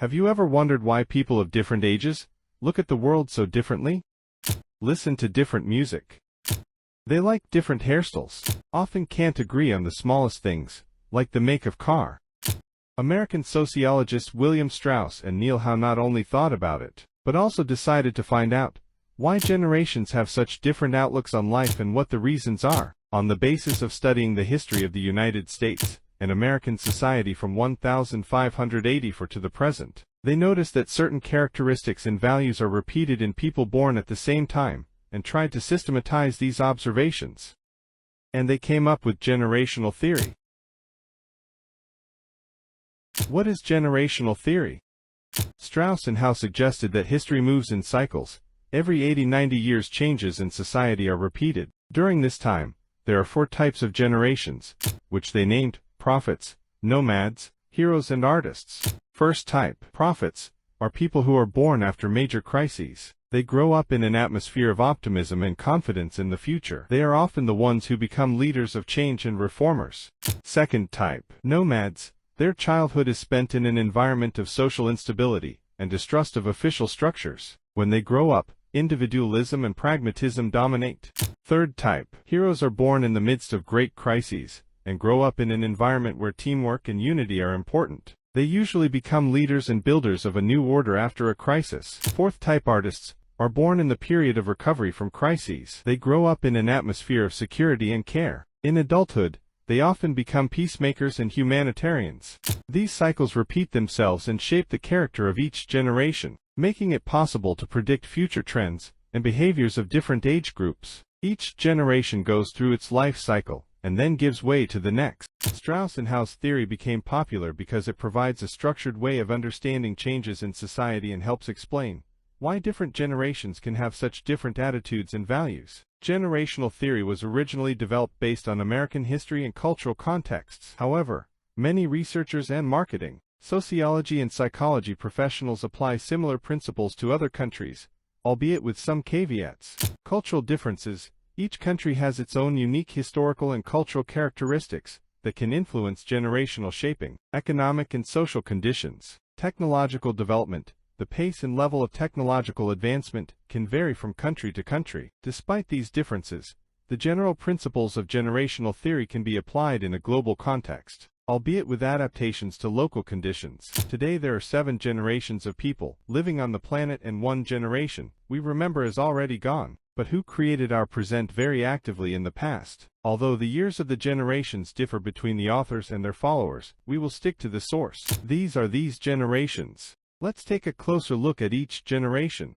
Have you ever wondered why people of different ages look at the world so differently? Listen to different music. They like different hairstyles, often can't agree on the smallest things, like the make of car. American sociologists William Strauss and Neil Howe not only thought about it, but also decided to find out why generations have such different outlooks on life and what the reasons are, on the basis of studying the history of the United States and American society from 1584 to the present. They noticed that certain characteristics and values are repeated in people born at the same time, and tried to systematize these observations. And they came up with generational theory. What is generational theory? Strauss and Howe suggested that history moves in cycles. Every 80-90 years changes in society are repeated. During this time, there are 4 types of generations, which they named prophets, nomads, heroes and artists. First type, prophets, are people who are born after major crises. They grow up in an atmosphere of optimism and confidence in the future. They are often the ones who become leaders of change and reformers. Second type, nomads. Their childhood is spent in an environment of social instability and distrust of official structures. When they grow up, individualism and pragmatism dominate. Third type, heroes are born in the midst of great crises and grow up in an environment where teamwork and unity are important. They usually become leaders and builders of a new order after a crisis. Fourth type, artists, are born in the period of recovery from crises. They grow up in an atmosphere of security and care. In adulthood, they often become peacemakers and humanitarians. These cycles repeat themselves and shape the character of each generation, making it possible to predict future trends and behaviors of different age groups. Each generation goes through its life cycle and then gives way to the next. Strauss and Howe's theory became popular because it provides a structured way of understanding changes in society and helps explain why different generations can have such different attitudes and values. Generational theory was originally developed based on American history and cultural contexts. However, many researchers and marketing, sociology and psychology professionals apply similar principles to other countries, albeit with some caveats. Cultural differences. Each country has its own unique historical and cultural characteristics that can influence generational shaping. Economic and social conditions. Technological development. The pace and level of technological advancement can vary from country to country. Despite these differences, the general principles of generational theory can be applied in a global context, albeit with adaptations to local conditions. Today there are 7 generations of people living on the planet, and 1 generation we remember is already gone, but who created our present very actively in the past. Although the years of the generations differ between the authors and their followers, we will stick to the source. These are these generations. Let's take a closer look at each generation.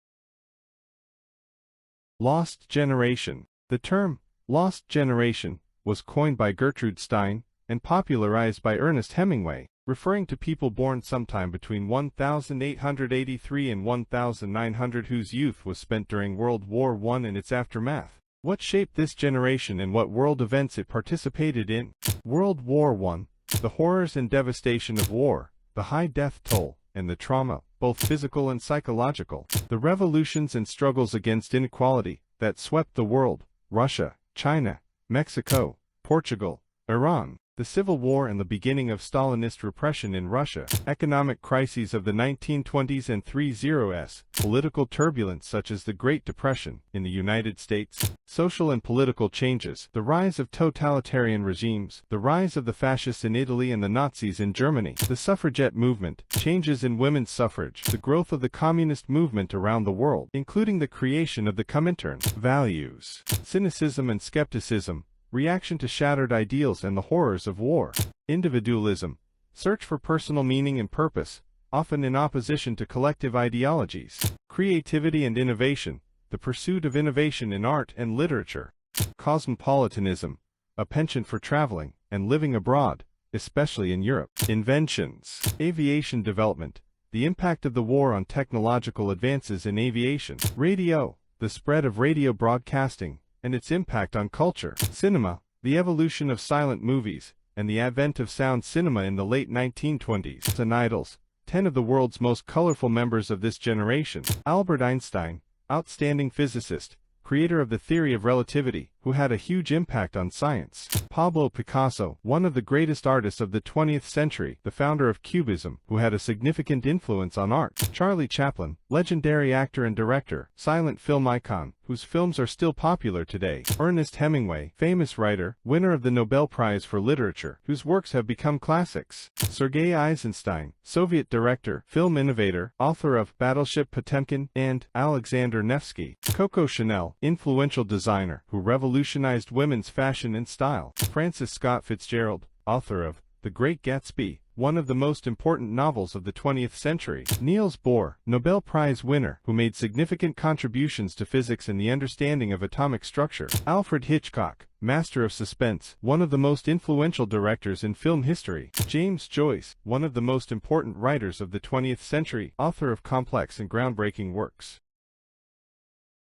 Lost generation. The term, lost generation, was coined by Gertrude Stein and popularized by Ernest Hemingway, referring to people born sometime between 1883 and 1900 whose youth was spent during World War I and its aftermath. What shaped this generation and what world events it participated in? World War I. The horrors and devastation of war, the high death toll, and the trauma, both physical and psychological. The revolutions and struggles against inequality that swept the world. Russia, China, Mexico, Portugal, Iran. The Civil War and the beginning of Stalinist repression in Russia. Economic crises of the 1920s and 30s. Political turbulence such as the Great Depression in the United States. Social and political changes. The rise of totalitarian regimes. The rise of the fascists in Italy and the Nazis in Germany. The suffragette movement. Changes in women's suffrage. The growth of the communist movement around the world, including the creation of the Comintern. Values. Cynicism and skepticism. Reaction to shattered ideals and the horrors of war. Individualism. Search for personal meaning and purpose, often in opposition to collective ideologies. Creativity and innovation. The pursuit of innovation in art and literature. Cosmopolitanism. A penchant for traveling and living abroad, especially in Europe. Inventions. Aviation development. The impact of the war on technological advances in aviation. Radio. The spread of radio broadcasting and its impact on culture. Cinema. The evolution of silent movies and the advent of sound cinema in the late 1920s. And idols. 10 of the world's most colorful members of this generation. Albert Einstein, outstanding physicist, creator of the theory of relativity, who had a huge impact on science. Pablo Picasso, one of the greatest artists of the 20th century, the founder of Cubism, who had a significant influence on art. Charlie Chaplin, legendary actor and director, silent film icon, whose films are still popular today. Ernest Hemingway, famous writer, winner of the Nobel Prize for Literature, whose works have become classics. Sergei Eisenstein, Soviet director, film innovator, author of Battleship Potemkin and Alexander Nevsky. Coco Chanel, influential designer, who revolutionized women's fashion and style. Francis Scott Fitzgerald, author of The Great Gatsby, one of the most important novels of the 20th century. Niels Bohr, Nobel Prize winner, who made significant contributions to physics and the understanding of atomic structure. Alfred Hitchcock, master of suspense, one of the most influential directors in film history. James Joyce, one of the most important writers of the 20th century, author of complex and groundbreaking works.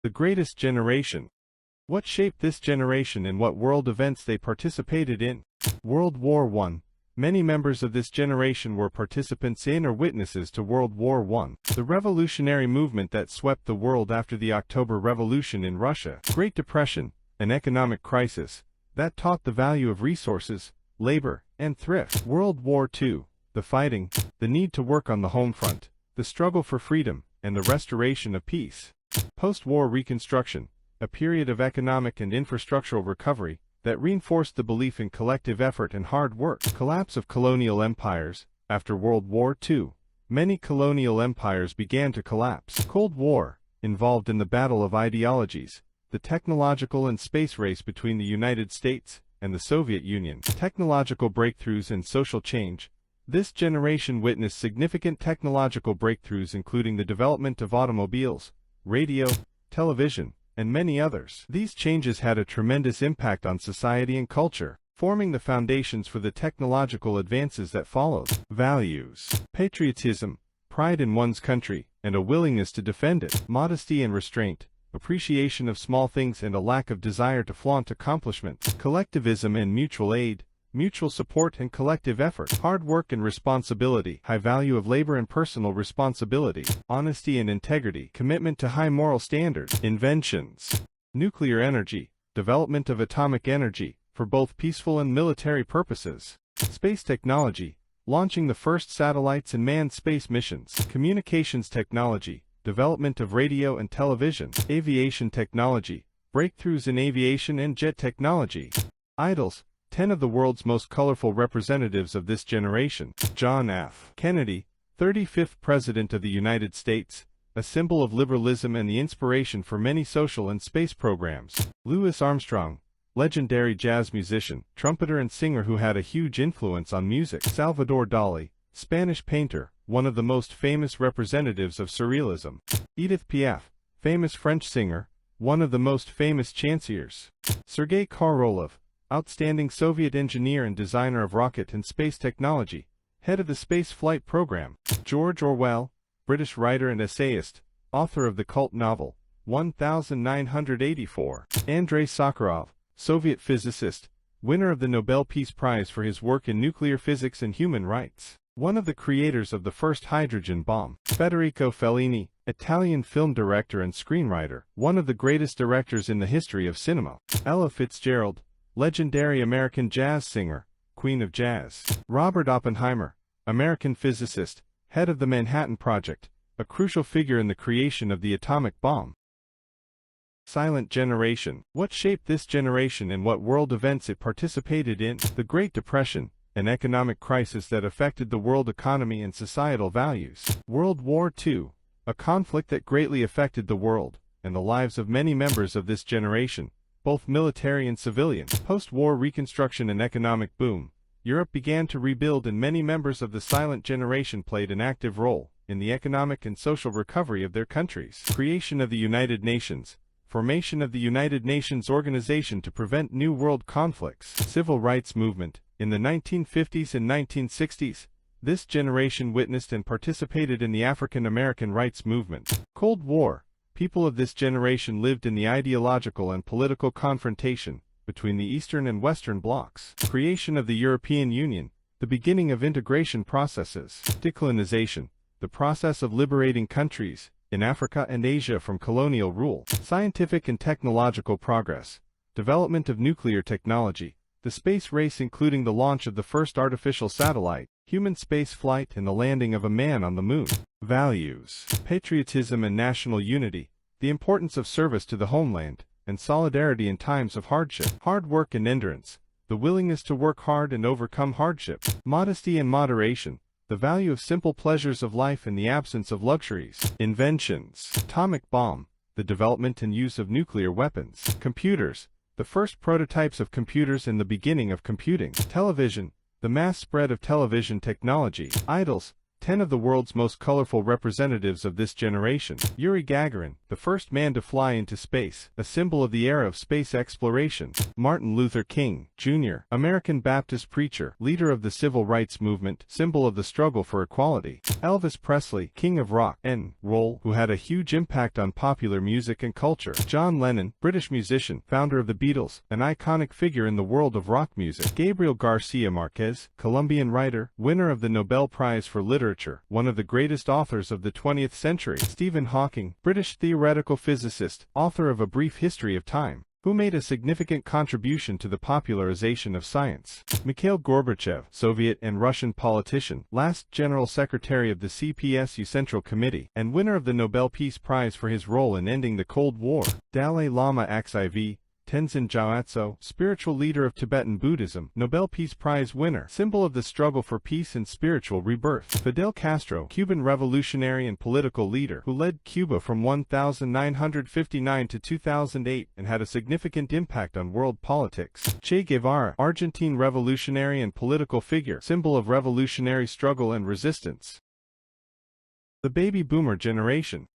The Greatest Generation. What shaped this generation and what world events they participated in? World War I. Many members of this generation were participants in or witnesses to World War I, the revolutionary movement that swept the world after the October Revolution in Russia. Great Depression, an economic crisis that taught the value of resources, labor, and thrift. World War II, the fighting, the need to work on the home front, the struggle for freedom, and the restoration of peace. Post-war Reconstruction, a period of economic and infrastructural recovery that reinforced the belief in collective effort and hard work. Collapse of colonial empires. After World War II, many colonial empires began to collapse. Cold War, involved in the battle of ideologies, the technological and space race between the United States and the Soviet Union. Technological breakthroughs and social change. This generation witnessed significant technological breakthroughs including the development of automobiles, radio, television, and many others. These changes had a tremendous impact on society and culture, forming the foundations for the technological advances that followed. Values. Patriotism, pride in one's country, and a willingness to defend it. Modesty and restraint, appreciation of small things and a lack of desire to flaunt accomplishments. Collectivism and mutual aid, mutual support and collective effort. Hard work and responsibility, high value of labor and personal responsibility. Honesty and integrity, commitment to high moral standards. Inventions. Nuclear energy, development of atomic energy, for both peaceful and military purposes. Space technology, launching the first satellites and manned space missions. Communications technology, development of radio and television. Aviation technology, breakthroughs in aviation and jet technology. Idols, 10 of the world's most colorful representatives of this generation. John F. Kennedy, 35th President of the United States, a symbol of liberalism and the inspiration for many social and space programs. Louis Armstrong, legendary jazz musician, trumpeter and singer who had a huge influence on music. Salvador Dali, Spanish painter, one of the most famous representatives of surrealism. Edith Piaf, famous French singer, one of the most famous chantiers. Sergei Korolev, outstanding Soviet engineer and designer of rocket and space technology, head of the space flight program. George Orwell, British writer and essayist, author of the cult novel 1984. Andrei Sakharov, Soviet physicist, winner of the Nobel Peace Prize for his work in nuclear physics and human rights. One of the creators of the first hydrogen bomb. Federico Fellini, Italian film director and screenwriter, one of the greatest directors in the history of cinema. Ella Fitzgerald, legendary American jazz singer, Queen of Jazz. Robert Oppenheimer, American physicist, head of the Manhattan Project, a crucial figure in the creation of the atomic bomb. Silent generation. What shaped this generation and what world events it participated in? The Great Depression, an economic crisis that affected the world economy and societal values. World War II, a conflict that greatly affected the world and the lives of many members of this generation, both military and civilian. Post-war Reconstruction and economic boom. Europe began to rebuild and many members of the silent generation played an active role in the economic and social recovery of their countries. Creation of the United Nations. Formation of the United Nations Organization to prevent new world conflicts. Civil rights movement. In the 1950s and 1960s, this generation witnessed and participated in the African American rights movement. Cold War. People of this generation lived in the ideological and political confrontation between the Eastern and Western blocs. Creation of the European Union, the beginning of integration processes. Decolonization, the process of liberating countries in Africa and Asia from colonial rule. Scientific and technological progress, Development of nuclear technology, the space race including the launch of the first artificial satellite, human space flight and the landing of a man on the moon. Values: patriotism and national unity, the importance of service to the homeland, and solidarity in times of hardship. Hard work and endurance, the willingness to work hard and overcome hardship. Modesty and moderation, the value of simple pleasures of life and the absence of luxuries. Inventions: atomic bomb, the development and use of nuclear weapons. Computers, the first prototypes of computers and the beginning of computing. Television, the mass spread of television technology. Idols, 10 of the world's most colorful representatives of this generation. Yuri Gagarin, the first man to fly into space, a symbol of the era of space exploration. Martin Luther King, Jr., American Baptist preacher, leader of the civil rights movement, symbol of the struggle for equality. Elvis Presley, king of rock and roll, who had a huge impact on popular music and culture. John Lennon, British musician, founder of the Beatles, an iconic figure in the world of rock music. Gabriel Garcia Marquez, Colombian writer, winner of the Nobel Prize for Literature, one of the greatest authors of the 20th century. Stephen Hawking, British theoretical physicist, author of A Brief History of Time, who made a significant contribution to the popularization of science. Mikhail Gorbachev, Soviet and Russian politician, last General Secretary of the CPSU Central Committee, and winner of the Nobel Peace Prize for his role in ending the Cold War. Dalai Lama XIV, Tenzin Gyatso, spiritual leader of Tibetan Buddhism, Nobel Peace Prize winner, symbol of the struggle for peace and spiritual rebirth. Fidel Castro, Cuban revolutionary and political leader, who led Cuba from 1959 to 2008 and had a significant impact on world politics. Che Guevara, Argentine revolutionary and political figure, symbol of revolutionary struggle and resistance. The baby boomer generation.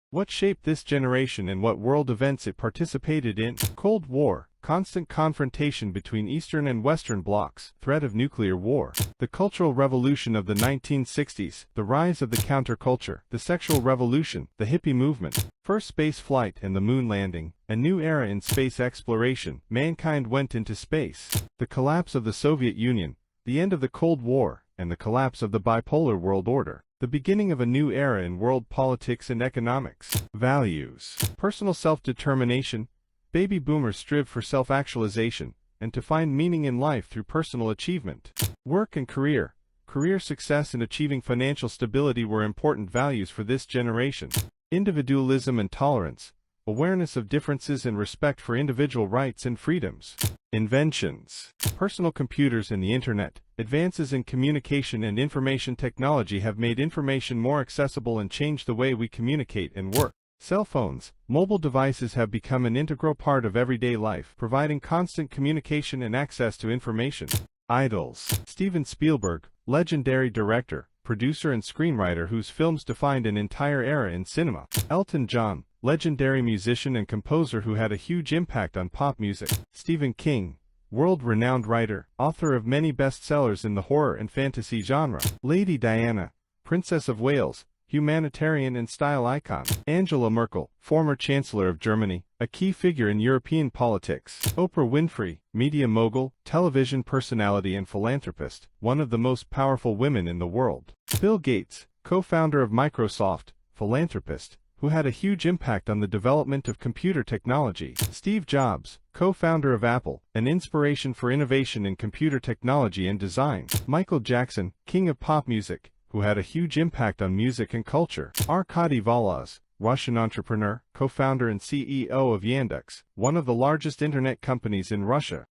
What shaped this generation and what world events it participated in? Cold War, constant confrontation between Eastern and Western blocs, threat of nuclear war. The Cultural Revolution of the 1960s, the rise of the counterculture, the sexual revolution, the hippie movement, first space flight and the moon landing, a new era in space exploration, mankind went into space. The collapse of the Soviet Union, the end of the Cold War, and the collapse of the bipolar world order. The beginning of a new era in world politics and economics. Values: personal self-determination. Baby boomers strive for self-actualization and to find meaning in life through personal achievement. Work and career. Career success and achieving financial stability were important values for this generation. Individualism and tolerance. Awareness of differences and respect for individual rights and freedoms. Inventions: personal computers and the Internet. Advances in communication and information technology have made information more accessible and changed the way we communicate and work. Cell phones, mobile devices have become an integral part of everyday life, providing constant communication and access to information. Idols: Steven Spielberg, legendary director, producer and screenwriter whose films defined an entire era in cinema. Elton John, legendary musician and composer who had a huge impact on pop music. Stephen King, world-renowned writer, author of many bestsellers in the horror and fantasy genre. Lady Diana, Princess of Wales, humanitarian and style icon. Angela Merkel, former Chancellor of Germany, a key figure in European politics. Oprah Winfrey, media mogul, television personality and philanthropist, one of the most powerful women in the world. Bill Gates, co-founder of Microsoft, philanthropist, who had a huge impact on the development of computer technology. Steve Jobs, co-founder of Apple, an inspiration for innovation in computer technology and design. Michael Jackson, king of pop music, who had a huge impact on music and culture. Arkady Volaz, Russian entrepreneur, co-founder and CEO of Yandex, one of the largest internet companies in Russia.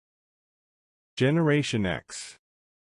Generation X.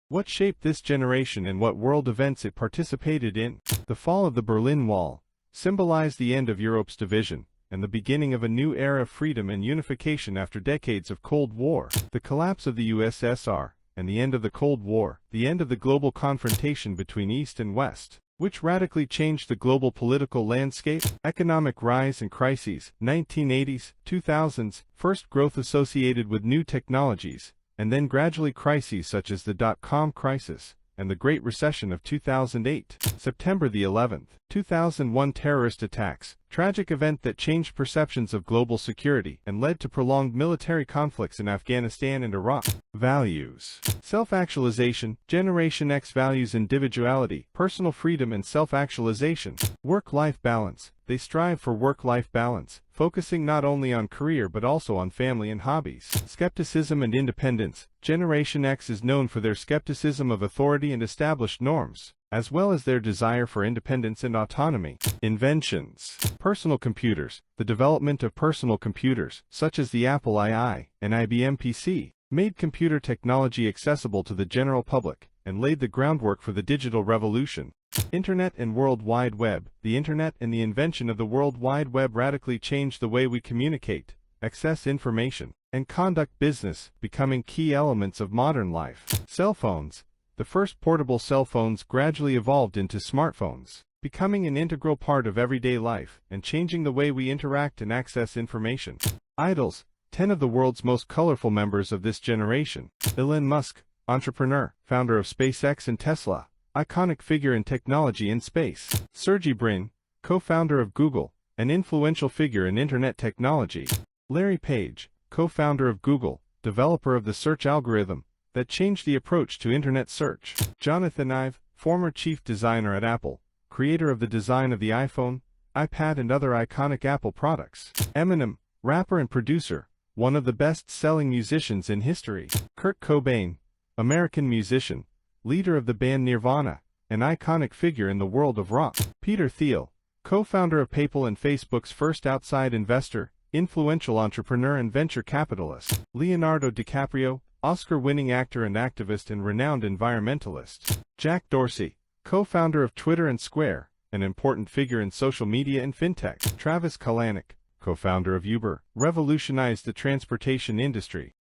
What shaped this generation and what world events it participated in? The fall of the Berlin Wall symbolized the end of Europe's division and the beginning of a new era of freedom and unification after decades of Cold War. The collapse of the USSR and the end of the Cold War, the end of the global confrontation between East and West, which radically changed the global political landscape. Economic rise and crises, 1980s, 2000s, first growth associated with new technologies, and then gradually crises such as the dot-com crisis and the Great Recession of 2008. September the 11th, 2001 terrorist attacks, tragic event that changed perceptions of global security and led to prolonged military conflicts in Afghanistan and Iraq. Values: self-actualization. Generation X values individuality, personal freedom and self-actualization. Work-life balance, They strive for work-life balance, focusing not only on career but also on family and hobbies. Skepticism and independence. Generation X is known for their skepticism of authority and established norms, as well as their desire for independence and autonomy. Inventions. Personal computers. The development of personal computers, such as the Apple II and IBM PC, made computer technology accessible to the general public and laid the groundwork for the digital revolution. Internet and World Wide Web. The Internet and the invention of the World Wide Web radically changed the way we communicate, access information, and conduct business, becoming key elements of modern life. Cell phones. The first portable cell phones gradually evolved into smartphones, becoming an integral part of everyday life and changing the way we interact and access information. Idols. 10 of the world's most colorful members of this generation. Elon Musk, entrepreneur, founder of SpaceX and Tesla, iconic figure in technology and space. Sergey Brin, co-founder of Google, an influential figure in internet technology. Larry Page, co-founder of Google, developer of the search algorithm that changed the approach to internet search. Jonathan Ive, former chief designer at Apple, creator of the design of the iPhone, iPad and other iconic Apple products. Eminem, rapper and producer, one of the best-selling musicians in history. Kurt Cobain, American musician, leader of the band Nirvana, an iconic figure in the world of rock. Peter Thiel, co-founder of PayPal and Facebook's first outside investor, influential entrepreneur and venture capitalist. Leonardo DiCaprio, Oscar-winning actor and activist and renowned environmentalist. Jack Dorsey, co-founder of Twitter and Square, an important figure in social media and fintech. Travis Kalanick, co-founder of Uber, revolutionized the transportation industry.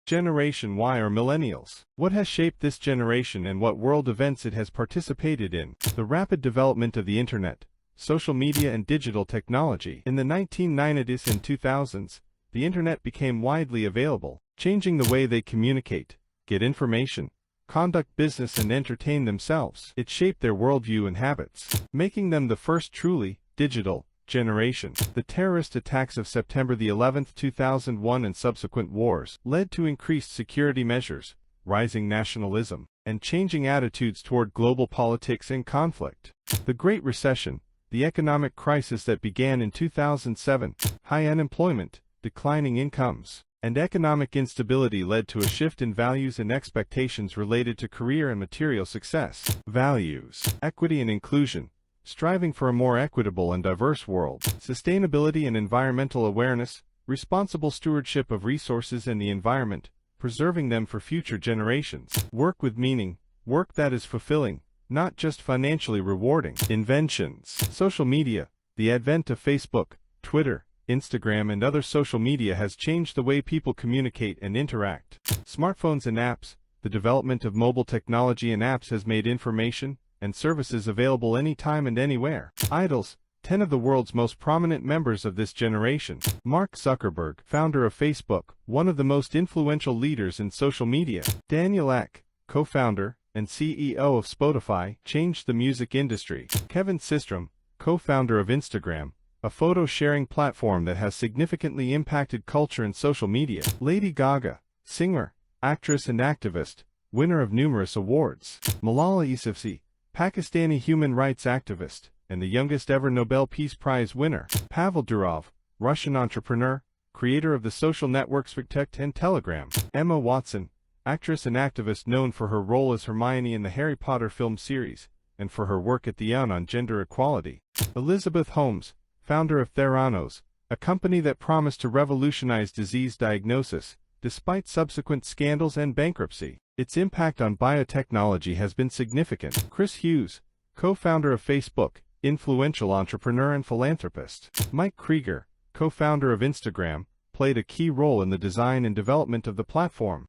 Generation Y or Millennials. What has shaped this generation and what world events it has participated in? The rapid development of the Internet, social media and digital technology. In the 1990s and 2000s, the Internet became widely available, changing the way they communicate, get information, conduct business and entertain themselves. It shaped their worldview and habits, making them the first truly digital generation. The terrorist attacks of September the 11th, 2001 and subsequent wars led to increased security measures, rising nationalism, and changing attitudes toward global politics and conflict. The Great Recession, the economic crisis that began in 2007, high unemployment, declining incomes, and economic instability led to a shift in values and expectations related to career and material success. Values. Equity and inclusion. Striving for a more equitable and diverse world. Sustainability and environmental awareness. Responsible stewardship of resources and the environment, preserving them for future generations. Work with meaning. Work that is fulfilling, not just financially rewarding. Inventions. Social media. The advent of Facebook, Twitter, Instagram and other social media has changed the way people communicate and interact. Smartphones and apps. The development of mobile technology and apps has made information and services available anytime and anywhere. Idols. 10 of the world's most prominent members of this generation. Mark Zuckerberg, founder of Facebook, one of the most influential leaders in social media. Daniel Ek, co-founder and CEO of Spotify, changed the music industry. Kevin Systrom, co-founder of Instagram, a photo-sharing platform that has significantly impacted culture and social media. Lady Gaga, singer, actress and activist, winner of numerous awards. Malala Yousafzai, Pakistani human rights activist, and the youngest ever Nobel Peace Prize winner. Pavel Durov, Russian entrepreneur, creator of the social networks TikTok and Telegram. Emma Watson, actress and activist known for her role as Hermione in the Harry Potter film series, and for her work at the UN on gender equality. Elizabeth Holmes, founder of Theranos, a company that promised to revolutionize disease diagnosis, despite subsequent scandals and bankruptcy. Its impact on biotechnology has been significant. Chris Hughes, co-founder of Facebook, influential entrepreneur and philanthropist. Mike Krieger, co-founder of Instagram, played a key role in the design and development of the platform.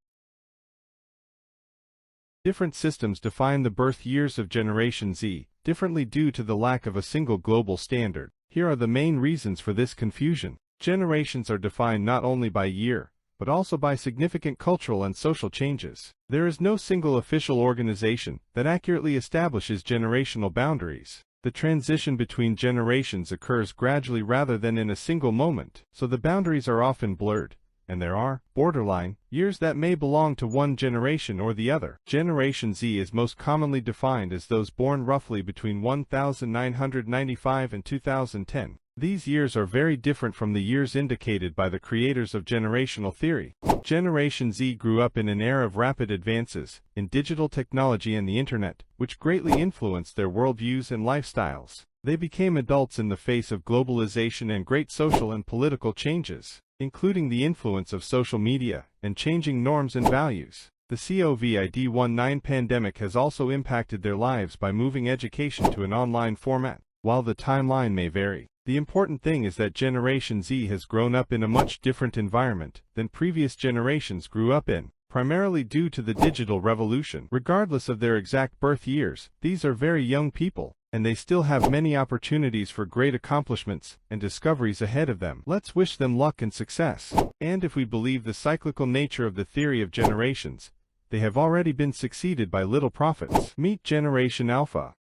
Different systems define the birth years of Generation Z, differently due to the lack of a single global standard. Here are the main reasons for this confusion. Generations are defined not only by year, but also by significant cultural and social changes. There is no single official organization that accurately establishes generational boundaries. The transition between generations occurs gradually rather than in a single moment, so the boundaries are often blurred, and there are borderline years that may belong to one generation or the other. Generation Z is most commonly defined as those born roughly between 1995 and 2010. These years are very different from the years indicated by the creators of generational theory. Generation Z grew up in an era of rapid advances in digital technology and the internet, which greatly influenced their worldviews and lifestyles. They became adults in the face of globalization and great social and political changes, including the influence of social media and changing norms and values. The COVID-19 pandemic has also impacted their lives by moving education to an online format. While the timeline may vary, the important thing is that Generation Z has grown up in a much different environment than previous generations grew up in, primarily due to the digital revolution. Regardless of their exact birth years, these are very young people, and they still have many opportunities for great accomplishments and discoveries ahead of them. Let's wish them luck and success. And if we believe the cyclical nature of the theory of generations, they have already been succeeded by little prophets. Meet Generation Alpha.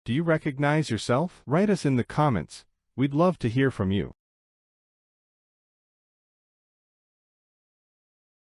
Do you recognize yourself? Write us in the comments. We'd love to hear from you.